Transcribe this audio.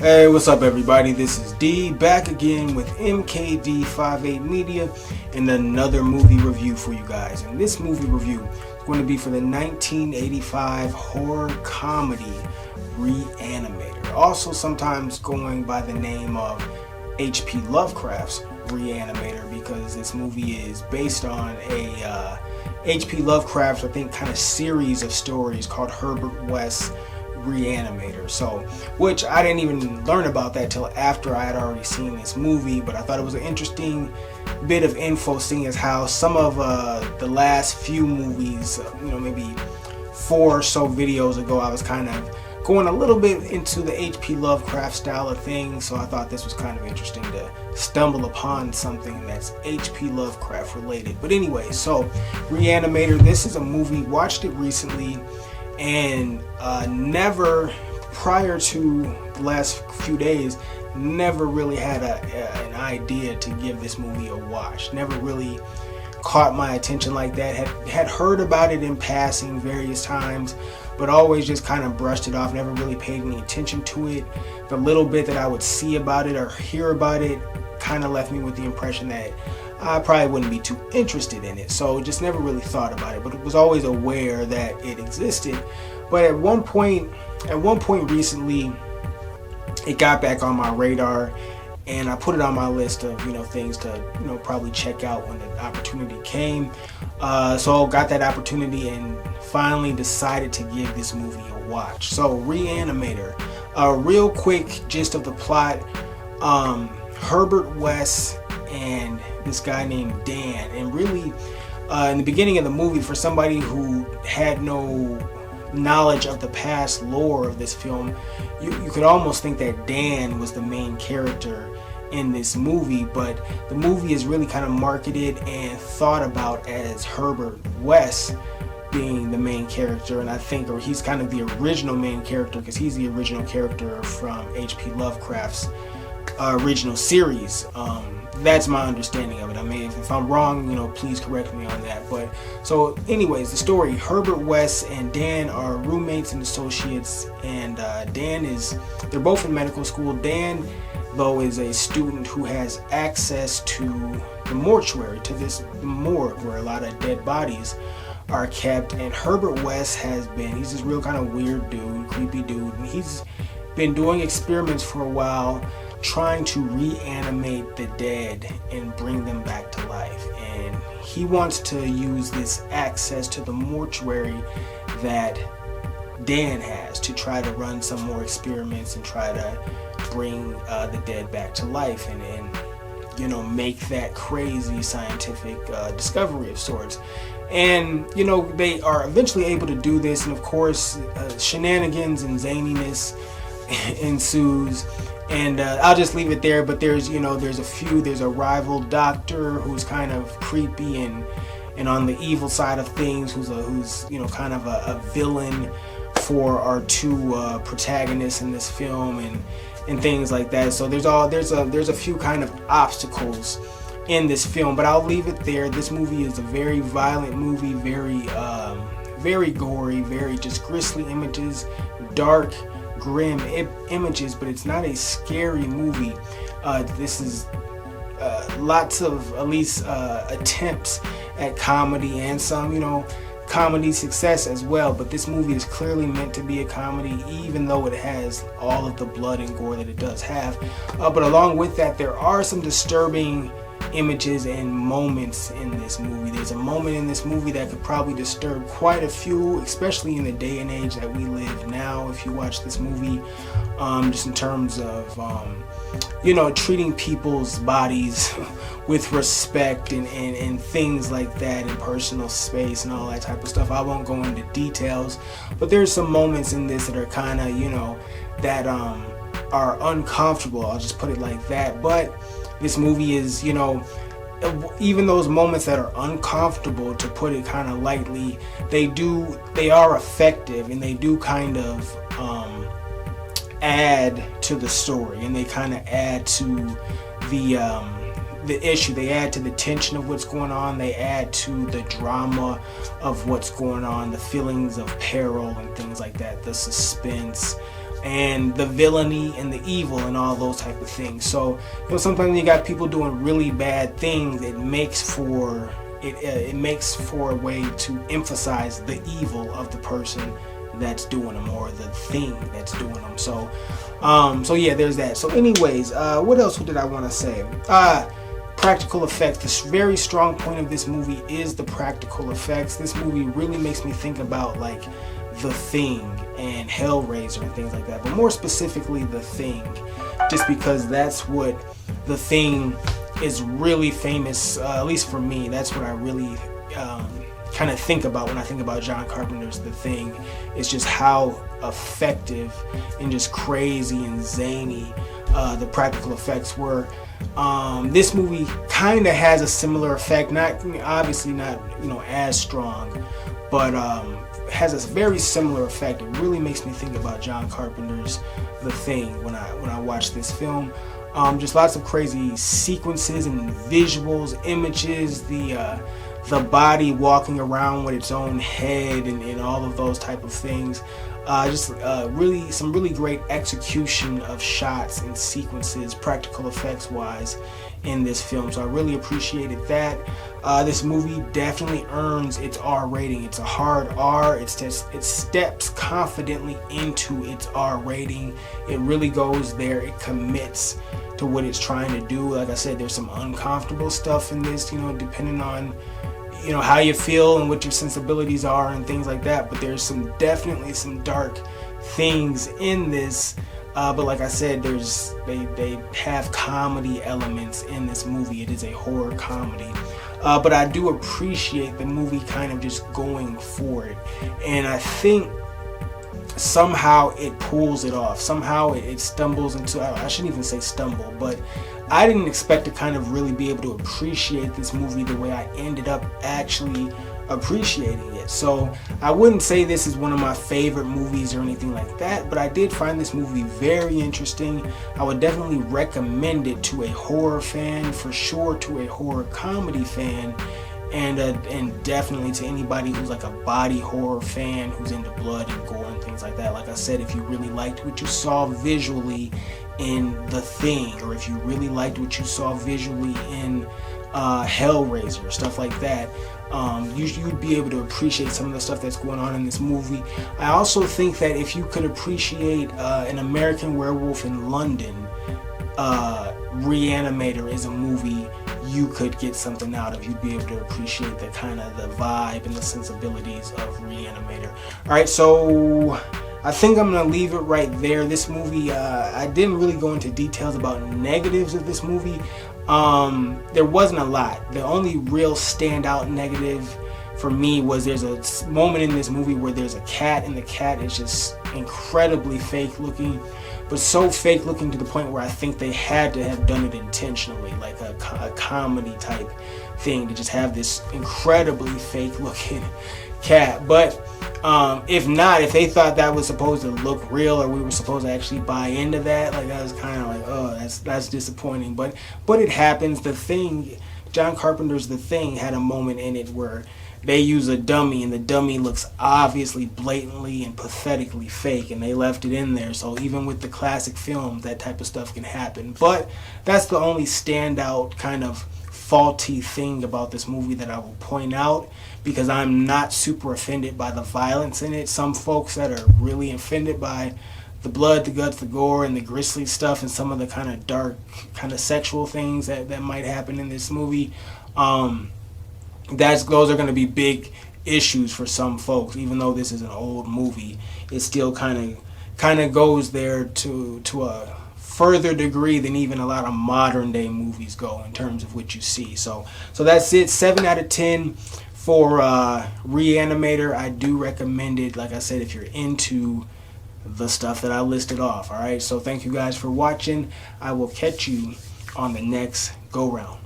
Hey, what's up everybody? This is D back again with MKD58 Media and another movie review for you guys. And this movie review is going to be for the 1985 horror comedy Re-Animator, also sometimes going by the name of H.P. Lovecraft's Re-Animator, because this movie is based on a H.P. Lovecraft, I think, kind of series of stories called Herbert West's Re-Animator. So, which I didn't even learn about that till after I had already seen this movie, but I thought it was an interesting bit of info, seeing as how some of the last few movies, maybe 4 or so videos ago, I was kind of going a little bit into the H.P. Lovecraft style of things, so I thought this was kind of interesting to stumble upon something that's H.P. Lovecraft related. But anyway, so Re-Animator, this is a movie, watched it recently, and never, prior to the last few days, never really had an idea to give this movie a watch. Never really caught my attention like that. Had heard about it in passing various times, but always just kind of brushed it off, never really paid any attention to it. The little bit that I would see about it or hear about it kind of left me with the impression that I probably wouldn't be too interested in it, so just never really thought about it, but was always aware that it existed. But at one point recently, it got back on my radar, and I put it on my list of things to probably check out when the opportunity came. So got that opportunity and finally decided to give this movie a watch. So Re-Animator, a real quick gist of the plot: Herbert West and this guy named Dan, and really in the beginning of the movie, for somebody who had no knowledge of the past lore of this film, you could almost think that Dan was the main character in this movie, but the movie is really kind of marketed and thought about as Herbert West being the main character, and I think, or he's kind of the original main character, because he's the original character from H.P. Lovecraft's original series. That's my understanding of it. I mean, if I'm wrong, please correct me on that. But so anyways, the story: Herbert West and Dan are roommates and associates, and they're both in medical school. Dan, though, is a student who has access to the mortuary, to this morgue where a lot of dead bodies are kept. And Herbert West he's this real kind of weird dude, creepy dude, and he's been doing experiments for a while, trying to reanimate the dead and bring them back to life. And he wants to use this access to the mortuary that Dan has to try to run some more experiments and try to bring the dead back to life and make that crazy scientific discovery of sorts. And they are eventually able to do this, and of course shenanigans and zaniness ensues. And I'll just leave it there. But there's a rival doctor who's kind of creepy and on the evil side of things, who's kind of a villain for our 2 protagonists in this film, and things like that. So there's a few kind of obstacles in this film, but I'll leave it there. This movie is a very violent movie, very gory, very just grisly images, dark, grim images, but it's not a scary movie. This is lots of, at least, attempts at comedy and some comedy success as well, but this movie is clearly meant to be a comedy, even though it has all of the blood and gore that it does have. But along with that, there are some disturbing images and moments in this movie. There's a moment in this movie that could probably disturb quite a few, especially in the day and age that we live now, if you watch this movie, just in terms of treating people's bodies with respect and things like that, in personal space and all that type of stuff. I won't go into details, but there's some moments in this that are kind of that are uncomfortable, I'll just put it like that. But this movie is, even those moments that are uncomfortable, to put it kind of lightly, they are effective, and they do kind of add to the story, and they kind of add to the issue. They add to the tension of what's going on. They add to the drama of what's going on, the feelings of peril and things like that, the suspense, and the villainy and the evil and all those type of things. So sometimes you got people doing really bad things. It makes for a way to emphasize the evil of the person that's doing them, or the thing that's doing them. So yeah, there's that. So anyways, what else did I want to say? Practical effects. The very strong point of this movie is the practical effects. This movie really makes me think about like The Thing and Hellraiser and things like that, but more specifically The Thing, just because that's what The Thing is really famous, at least for me. That's what I really kind of think about when I think about John Carpenter's The Thing. It's just how effective and just crazy and zany the practical effects were. This movie kind of has a similar effect, obviously not as strong, but has a very similar effect. It really makes me think about John Carpenter's The Thing when I watch this film. Just lots of crazy sequences and visuals, images, the body walking around with its own head, and all of those type of things. Some really great execution of shots and sequences, practical effects wise, in this film. So I really appreciated that. This movie definitely earns its R rating. It's a hard R. It steps confidently into its R rating. It really goes there. It commits to what it's trying to do. Like I said, there's some uncomfortable stuff in this, depending on how you feel and what your sensibilities are and things like that. But there's definitely some dark things in this. But like I said, they have comedy elements in this movie. It is a horror comedy. But I do appreciate the movie kind of just going for it. And I think somehow it pulls it off. Somehow it stumbles into, I shouldn't even say stumble, but I didn't expect to kind of really be able to appreciate this movie the way I ended up actually appreciating it. So I wouldn't say this is one of my favorite movies or anything like that, but I did find this movie very interesting. I would definitely recommend it to a horror fan, for sure to a horror comedy fan, and definitely to anybody who's like a body horror fan, who's into blood and gore and things like that. Like I said, if you really liked what you saw visually in The Thing, or if you really liked what you saw visually in Hellraiser, stuff like that, you'd be able to appreciate some of the stuff that's going on in this movie. I also think that if you could appreciate An American Werewolf in London, Re-Animator is a movie you could get something out of. You'd be able to appreciate the kind of the vibe and the sensibilities of Re-Animator. Alright, so I think I'm going to leave it right there. This movie, I didn't really go into details about negatives of this movie. There wasn't a lot. The only real standout negative for me was there's a moment in this movie where there's a cat, and the cat is just incredibly fake looking, but so fake looking to the point where I think they had to have done it intentionally, like a comedy type thing, to just have this incredibly fake looking cat. But if not, if they thought that was supposed to look real, or we were supposed to actually buy into that, like, that was kind of like, oh, that's disappointing. But it happens. The Thing, John Carpenter's The Thing, had a moment in it where they use a dummy, and the dummy looks obviously blatantly and pathetically fake, and they left it in there. So even with the classic films, that type of stuff can happen. But that's the only standout kind of faulty thing about this movie that I will point out, because I'm not super offended by the violence in it. Some folks that are really offended by the blood, the guts, the gore, and the grisly stuff, and some of the kind of dark, kind of sexual things that might happen in this movie, those are going to be big issues for some folks. Even though this is an old movie, it still kind of goes there to a further degree than even a lot of modern day movies go in terms of what you see. So that's it. 7 out of 10 for Re-Animator. I do recommend it, like I said, if you're into the stuff that I listed off. Alright, so thank you guys for watching. I will catch you on the next go round.